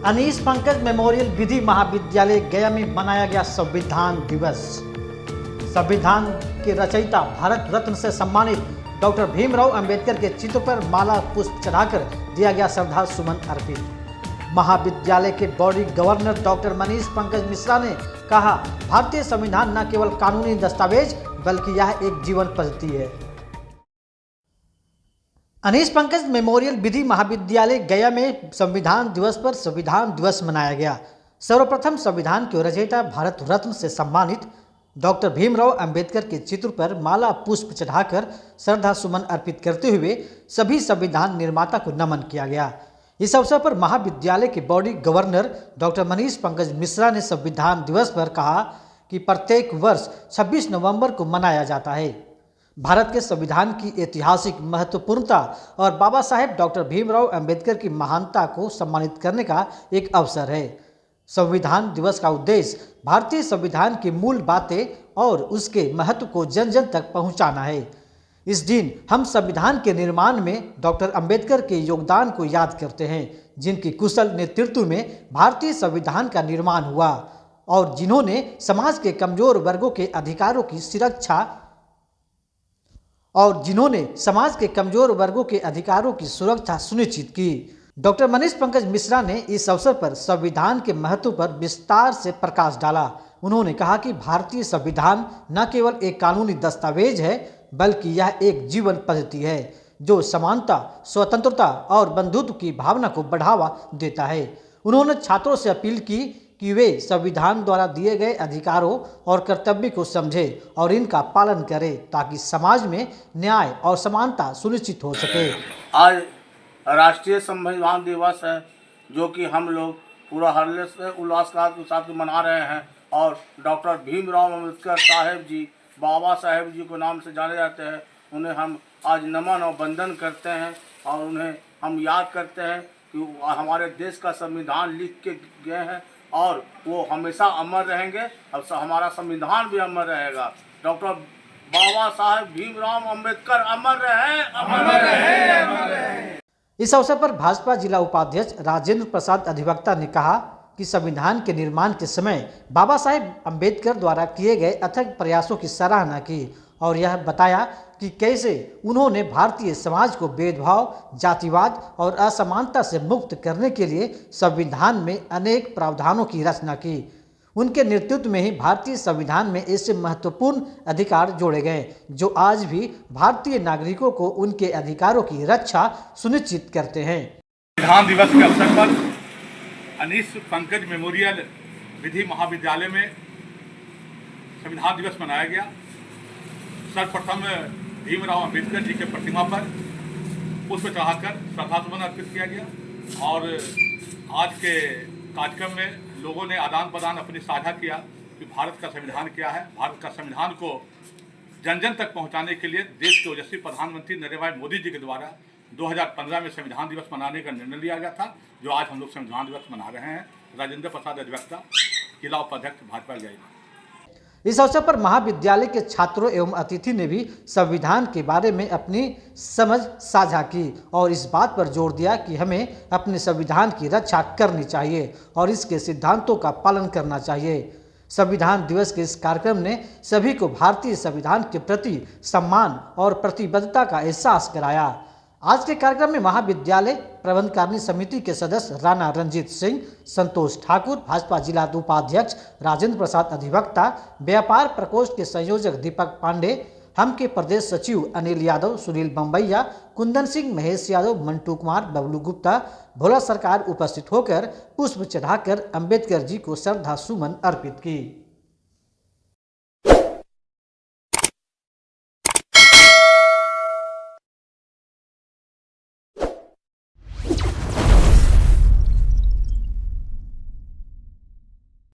Anees Pankaj memorial विधि महाविद्यालय गया में मनाया गया संविधान दिवस। संविधान के रचयिता भारत रत्न से सम्मानित डॉक्टर भीमराव अंबेडकर के चित्र पर माला पुष्प चढ़ाकर दिया गया श्रद्धा सुमन अर्पित। महाविद्यालय के body governor doctor Manish Pankaj Mishra ने कहा, भारतीय संविधान न केवल कानूनी दस्तावेज बल्कि यह एक जीवन पद्धति है। अनीस पंकज मेमोरियल विधि महाविद्यालय गया में संविधान दिवस पर संविधान दिवस मनाया गया। सर्वप्रथम संविधान के रचयिता भारत रत्न से सम्मानित डॉक्टर भीमराव अंबेडकर के चित्र पर माला पुष्प चढ़ाकर श्रद्धा सुमन अर्पित करते हुए सभी संविधान निर्माता को नमन किया गया। इस अवसर पर महाविद्यालय के body governor doctor Manish Pankaj Mishra ने संविधान दिवस पर कहा कि प्रत्येक वर्ष 26 नवंबर को मनाया जाता है। भारत के संविधान की ऐतिहासिक महत्वपूर्णता और बाबा साहेब डॉक्टर भीमराव अंबेडकर की महानता को सम्मानित करने का एक अवसर है। संविधान दिवस का उद्देश्य भारतीय संविधान की मूल बातें और उसके महत्व को जन जन तक पहुंचाना है। इस दिन हम संविधान के निर्माण में डॉक्टर अंबेडकर के योगदान को याद करते हैं, जिनकी कुशल नेतृत्व में भारतीय संविधान का निर्माण हुआ और जिन्होंने समाज के कमजोर वर्गों के अधिकारों की सुरक्षा सुनिश्चित की। डॉक्टर मनीष पंकज मिश्रा ने इस अवसर पर संविधान के महत्व पर विस्तार से प्रकाश डाला। उन्होंने कहा कि भारतीय संविधान न केवल एक कानूनी दस्तावेज है बल्कि यह एक जीवन पद्धति है जो समानता, स्वतंत्रता और बंधुत्व की भावना को बढ़ावा देता है। उन्होंने छात्रों से अपील की कि वे संविधान द्वारा दिए गए अधिकारों और कर्तव्य को समझें और इनका पालन करें ताकि समाज में न्याय और समानता सुनिश्चित हो सके। आज राष्ट्रीय संविधान दिवस है जो कि हम लोग पूरा हर्ष से उल्लास के साथ मना रहे हैं और डॉक्टर भीमराव अंबेडकर साहेब जी, बाबा साहेब जी को नाम से जाने जाते हैं। उन्हें हम आज नमन और वंदन करते हैं और उन्हें हम याद करते हैं कि हमारे देश का संविधान लिख के गए हैं और वो हमेशा अमर रहेंगे और हमारा संविधान भी अमर रहेगा। डॉक्टर बाबा साहेब भीमराव अंबेडकर अमर रहे, अमर रहे, अमर रहे। इस अवसर पर भाजपा जिला उपाध्यक्ष राजेंद्र प्रसाद अधिवक्ता ने कहा कि संविधान के निर्माण के समय बाबा साहेब अंबेडकर द्वारा किए गए अथक प्रयासों की सराहना की और यह बताया कि कैसे उन्होंने भारतीय समाज को भेदभाव, जातिवाद और असमानता से मुक्त करने के लिए संविधान में अनेक प्रावधानों की रचना की। उनके नेतृत्व में ही भारतीय संविधान में ऐसे महत्वपूर्ण अधिकार जोड़े गए जो आज भी भारतीय नागरिकों को उनके अधिकारों की रक्षा सुनिश्चित करते हैं। संविधान दिवस के अवसर पर अनीस पंकज मेमोरियल विधि महाविद्यालय में संविधान दिवस मनाया गया। सर्वप्रथम भीमराव अंबेडकर जी के प्रतिमा पर पुष्प चढ़ाकर श्रद्धासुमन अर्पित किया गया और आज के कार्यक्रम में लोगों ने आदान प्रदान अपनी साझा किया कि भारत का संविधान क्या है। भारत का संविधान को जन जन तक पहुंचाने के लिए देश के ओजस्वी प्रधानमंत्री नरेंद्र भाई मोदी जी के द्वारा 2015 में संविधान दिवस मनाने का निर्णय लिया गया था, जो आज हम लोग संविधान दिवस मना रहे हैं। राजेंद्र प्रसाद अधिवक्ता, जिला उपाध्यक्ष भाजपा गया। इस अवसर पर महाविद्यालय के छात्रों एवं अतिथि ने भी संविधान के बारे में अपनी समझ साझा की और इस बात पर जोर दिया कि हमें अपने संविधान की रक्षा करनी चाहिए और इसके सिद्धांतों का पालन करना चाहिए। संविधान दिवस के इस कार्यक्रम ने सभी को भारतीय संविधान के प्रति सम्मान और प्रतिबद्धता का एहसास कराया। आज के कार्यक्रम में महाविद्यालय प्रबंधकारिणी समिति के सदस्य राणा रंजीत सिंह, संतोष ठाकुर, भाजपा जिला उपाध्यक्ष राजेंद्र प्रसाद अधिवक्ता, व्यापार प्रकोष्ठ के संयोजक दीपक पांडे, हम के प्रदेश सचिव अनिल यादव, सुनील बम्बैया, कुंदन सिंह, महेश यादव, मंटू कुमार, बबलू गुप्ता, भोला सरकार उपस्थित होकर पुष्प चढ़ाकर अंबेडकर जी को श्रद्धा सुमन अर्पित की।